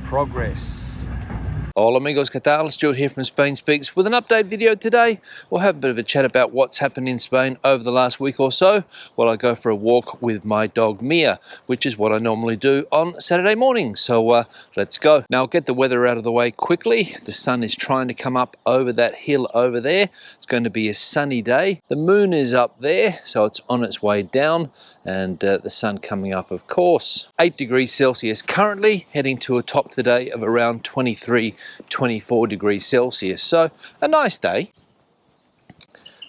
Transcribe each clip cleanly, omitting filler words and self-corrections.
progress. Hola amigos, ¿qué tal? Stuart here from Spain Speaks with an update video today. We'll have a bit of a chat about what's happened in Spain over the last week or so while I go for a walk with my dog Mia, which is what I normally do on Saturday morning. So let's go. Now I'll get the weather out of the way quickly. The sun is trying to come up over that hill over there. It's going to be a sunny day. The moon is up there, so it's on its way down, and the sun coming up, of course. 8 degrees Celsius currently, heading to a top today of around 24 degrees Celsius. So a nice day.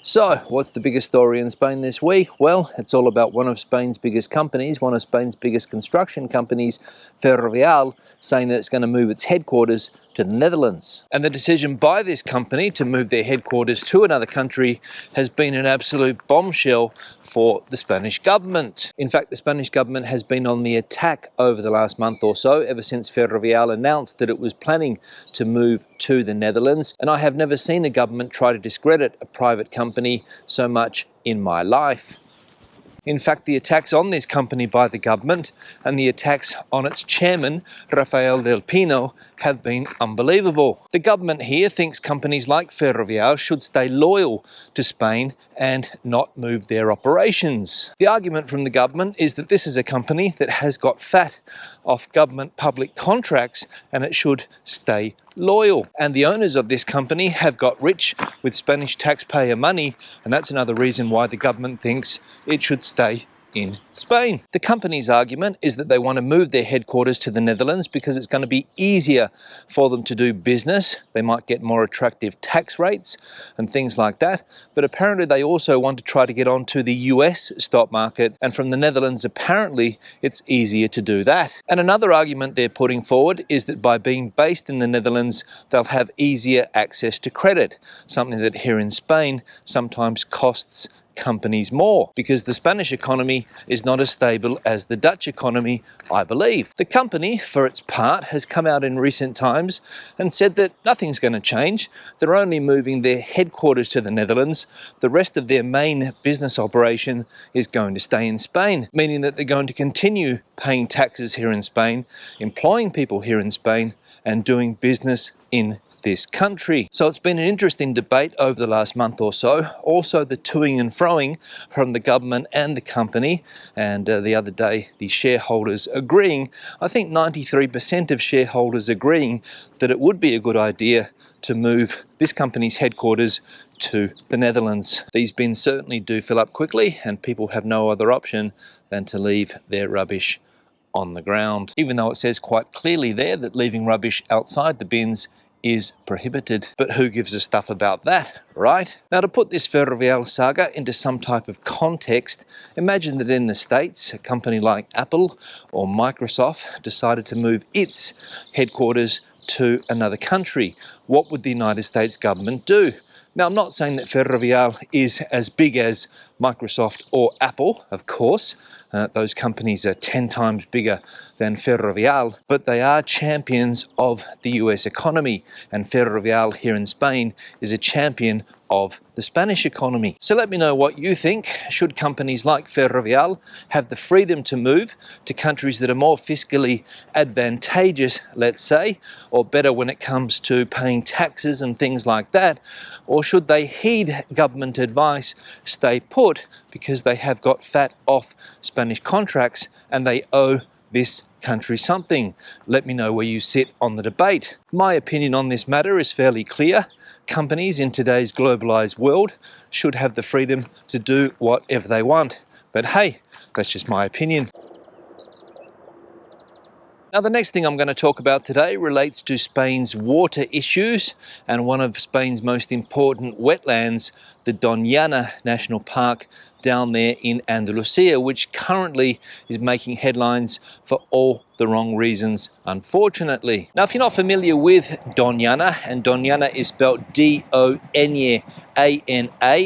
So, what's the biggest story in Spain this week? Well, it's all about one of Spain's biggest companies, one of Spain's biggest construction companies, Ferrovial, saying that it's going to move its headquarters to the Netherlands. And the decision by this company to move their headquarters to another country has been an absolute bombshell for the Spanish government. In fact, the Spanish government has been on the attack over the last month or so, ever since Ferrovial announced that it was planning to move to the Netherlands. And I have never seen a government try to discredit a private company so much in my life. In fact, the attacks on this company by the government and the attacks on its chairman, Rafael del Pino, have been unbelievable. The government here thinks companies like Ferrovial should stay loyal to Spain and not move their operations. The argument from the government is that this is a company that has got fat off government public contracts and it should stay loyal. And the owners of this company have got rich with Spanish taxpayer money, and that's another reason why the government thinks it should stay in Spain. The company's argument is that they want to move their headquarters to the Netherlands because it's going to be easier for them to do business. They might get more attractive tax rates and things like that. But apparently they also want to try to get onto the US stock market, and from the Netherlands apparently it's easier to do that. And another argument they're putting forward is that by being based in the Netherlands they'll have easier access to credit, something that here in Spain sometimes costs companies more, because the Spanish economy is not as stable as the Dutch economy, I believe. The company, for its part, has come out in recent times and said that nothing's going to change. They're only moving their headquarters to the Netherlands. The rest of their main business operation is going to stay in Spain, meaning that they're going to continue paying taxes here in Spain, employing people here in Spain, and doing business in this country. So it's been an interesting debate over the last month or so. Also the toing and froing from the government and the company, and the other day the shareholders agreeing, I think 93% of shareholders agreeing that it would be a good idea to move this company's headquarters to the Netherlands. These bins certainly do fill up quickly, and people have no other option than to leave their rubbish on the ground, even though it says quite clearly there that leaving rubbish outside the bins is prohibited. But who gives a stuff about that, right? Now, to put this Ferrovial saga into some type of context, imagine that in the States, a company like Apple or Microsoft decided to move its headquarters to another country. What would the United States government do? Now, I'm not saying that Ferrovial is as big as Microsoft or Apple, of course. Those companies are 10 times bigger than Ferrovial, but they are champions of the US economy, and Ferrovial here in Spain is a champion of the Spanish economy. So let me know what you think. Should companies like Ferrovial have the freedom to move to countries that are more fiscally advantageous, let's say, or better when it comes to paying taxes and things like that? Or should they heed government advice, stay put, because they have got fat off Spanish contracts and they owe this country something? Let me know where you sit on the debate. My opinion on this matter is fairly clear. Companies in today's globalized world should have the freedom to do whatever they want. But hey, that's just my opinion. Now, the next thing I'm going to talk about today relates to Spain's water issues and one of Spain's most important wetlands, the Doñana National Park down there in Andalusia, which currently is making headlines for all the wrong reasons, unfortunately. Now, if you're not familiar with Doñana, and Doñana is spelled D-O-N-A-A-N-A,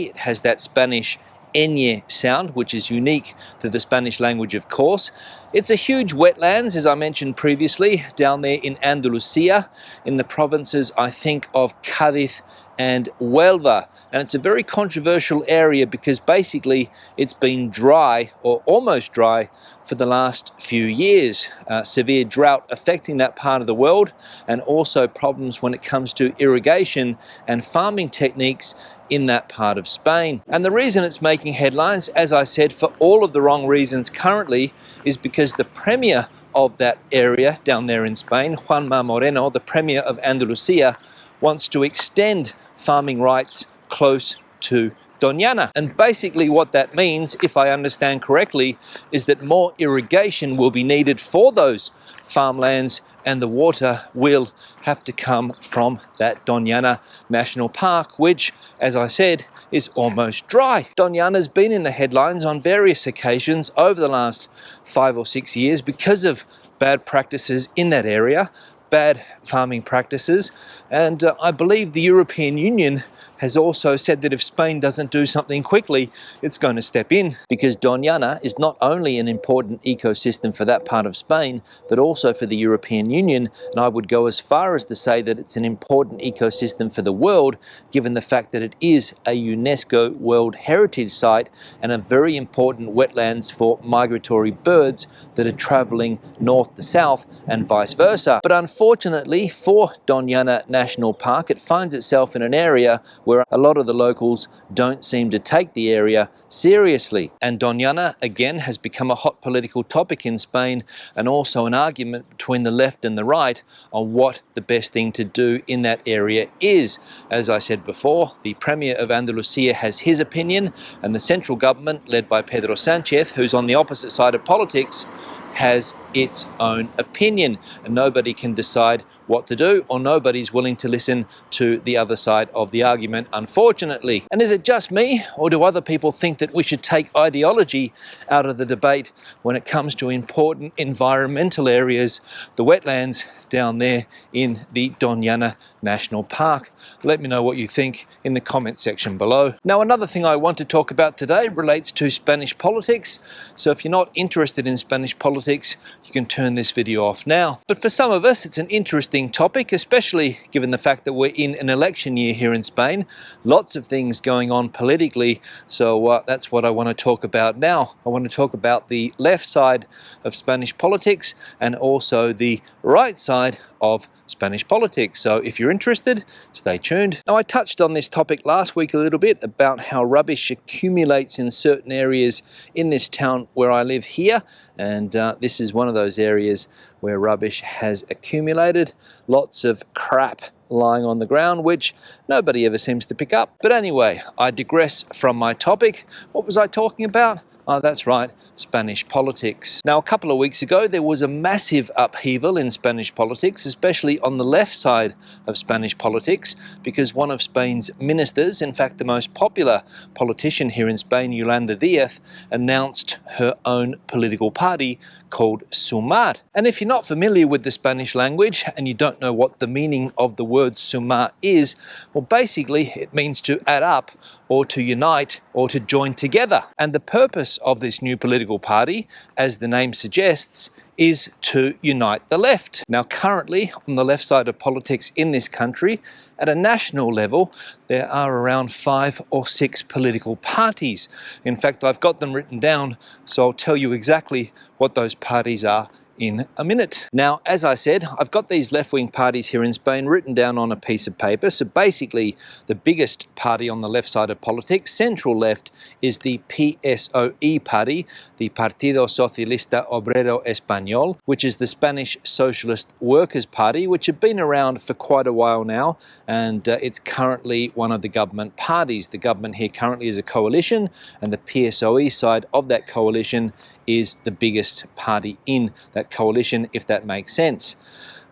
it has that Spanish ñ sound, which is unique to the Spanish language, of course. It's a huge wetlands, as I mentioned previously, down there in Andalusia, in the provinces, I think, of Cádiz and Huelva. And it's a very controversial area because basically it's been dry, or almost dry, for the last few years. Severe drought affecting that part of the world, and also problems when it comes to irrigation and farming techniques in that part of Spain. And the reason it's making headlines, as I said, for all of the wrong reasons currently, is because the Premier of that area down there in Spain, Juanma Moreno, the Premier of Andalusia, wants to extend farming rights close to Doñana. And basically what that means, if I understand correctly, is that more irrigation will be needed for those farmlands, and the water will have to come from that Doñana National Park, which, as I said, is almost dry. Doñana's been in the headlines on various occasions over the last 5 or 6 years because of bad practices in that area, bad farming practices, and I believe the European Union has also said that if Spain doesn't do something quickly, it's going to step in, because Doñana is not only an important ecosystem for that part of Spain, but also for the European Union, and I would go as far as to say that it's an important ecosystem for the world, given the fact that it is a UNESCO World Heritage Site and a very important wetlands for migratory birds that are traveling north to south and vice versa. But unfortunately for Doñana National Park, it finds itself in an area where a lot of the locals don't seem to take the area seriously. And Doñana, again, has become a hot political topic in Spain, and also an argument between the left and the right on what the best thing to do in that area is. As I said before, the Premier of Andalusia has his opinion, and the central government, led by Pedro Sánchez, who's on the opposite side of politics, has its own opinion, and nobody can decide what to do, or nobody's willing to listen to the other side of the argument, unfortunately. And is it just me, or do other people think that we should take ideology out of the debate when it comes to important environmental areas, the wetlands down there in the Doñana National Park? Let me know what you think in the comment section below. Now, another thing I want to talk about today relates to Spanish politics, so if you're not interested in Spanish politics, you can turn this video off now. But for some of us, it's an interesting topic, especially given the fact that we're in an election year here in Spain. Lots of things going on politically, so that's what I want to talk about now. I want to talk about the left side of Spanish politics and also the right side of Spanish politics. So if you're interested, stay tuned. Now, I touched on this topic last week a little bit about how rubbish accumulates in certain areas in this town where I live here, and this is one of those areas where rubbish has accumulated. Lots of crap lying on the ground, which nobody ever seems to pick up. But anyway, I digress from my topic. What was I talking about? Oh, that's right, Spanish politics. Now, a couple of weeks ago, there was a massive upheaval in Spanish politics, especially on the left side of Spanish politics, because one of Spain's ministers, in fact the most popular politician here in Spain, Yolanda Díaz, announced her own political party called Sumar. And if you're not familiar with the Spanish language and you don't know what the meaning of the word Sumar is, well, basically it means to add up, or to unite, or to join together. And the purpose of this new political party, as the name suggests, is to unite the left. Now, currently on the left side of politics in this country, at a national level, there are around 5 or 6 political parties. In fact, I've got them written down, so I'll tell you exactly what those parties are in a minute. Now, as I said, I've got these left-wing parties here in Spain written down on a piece of paper. So basically, the biggest party on the left side of politics, central left, is the PSOE party, the Partido Socialista Obrero Español, which is the Spanish Socialist Workers' Party, which have been around for quite a while now, and it's currently one of the government parties. The government here currently is a coalition, and the PSOE side of that coalition is the biggest party in that coalition, if that makes sense.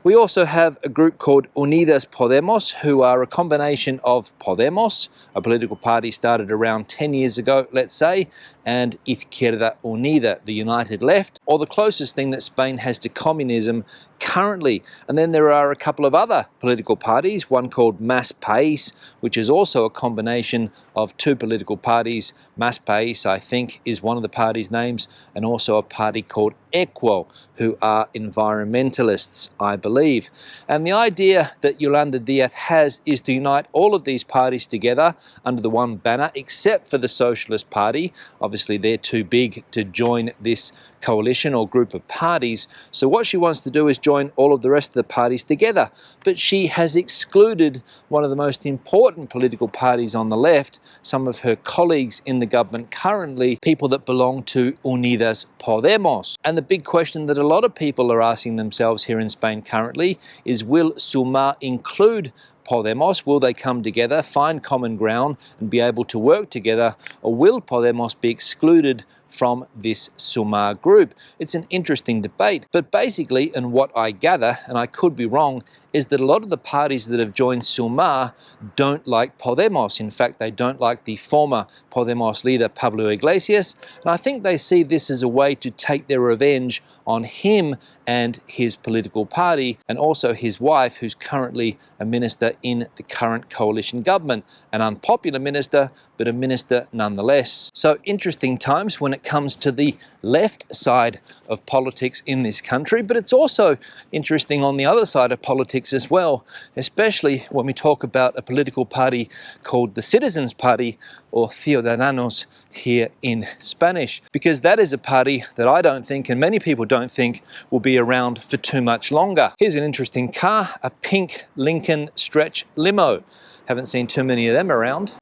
We also have a group called Unidas Podemos, who are a combination of Podemos, a political party started around 10 years ago, let's say, and Izquierda Unida, the United Left, or the closest thing that Spain has to communism currently. And then there are a couple of other political parties, one called Mas País, which is also a combination of two political parties. Mas País, I think, is one of the party's names, and also a party called Equo, who are environmentalists, I believe. And the idea that Yolanda Díaz has is to unite all of these parties together under the one banner, except for the Socialist Party. Obviously, they're too big to join this coalition or group of parties. So what she wants to do is join all of the rest of the parties together. But she has excluded one of the most important political parties on the left, some of her colleagues in the government currently, people that belong to Unidas Podemos. And the big question that a lot of people are asking themselves here in Spain currently is, will Sumar include Podemos? Will they come together, find common ground and be able to work together, or will Podemos be excluded from this Sumar group? It's an interesting debate, but basically, and what I gather, and I could be wrong, is that a lot of the parties that have joined Sumar don't like Podemos. In fact, they don't like the former Podemos leader, Pablo Iglesias, and I think they see this as a way to take their revenge on him and his political party, and also his wife, who's currently a minister in the current coalition government. An unpopular minister, but a minister nonetheless. So interesting times when it comes to the left side of politics in this country, but it's also interesting on the other side of politics as well, especially when we talk about a political party called the Citizens Party, or Ciudadanos here in Spanish, because that is a party that I don't think, and many people don't think, will be around for too much longer. Here's an interesting car, a pink Lincoln Stretch limo. Haven't seen too many of them around.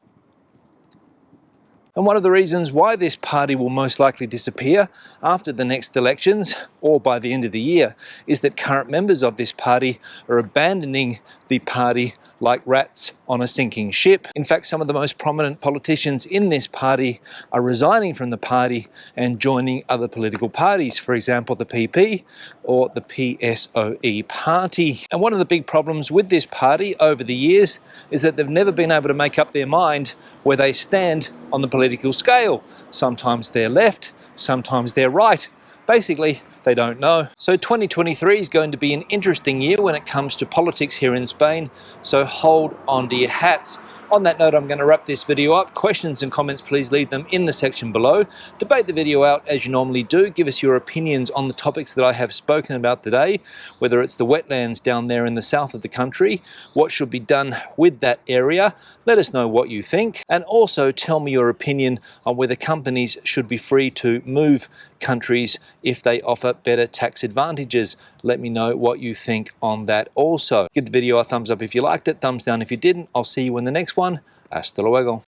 And one of the reasons why this party will most likely disappear after the next elections, or by the end of the year, is that current members of this party are abandoning the party like rats on a sinking ship. In fact, some of the most prominent politicians in this party are resigning from the party and joining other political parties, for example, the PP or the PSOE party. And one of the big problems with this party over the years is that they've never been able to make up their mind where they stand on the political scale. Sometimes they're left, sometimes they're right. Basically, they don't know. So 2023 is going to be an interesting year when it comes to politics here in Spain, so hold on to your hats. On that note, I'm going to wrap this video up. Questions and comments, please leave them in the section below. Debate the video out as you normally do. Give us your opinions on the topics that I have spoken about today, whether it's the wetlands down there in the south of the country, what should be done with that area. Let us know what you think, and also tell me your opinion on whether companies should be free to move countries if they offer better tax advantages. Let me know what you think on that also. Give the video a thumbs up if you liked it, thumbs down if you didn't. I'll see you in the next one. Hasta luego.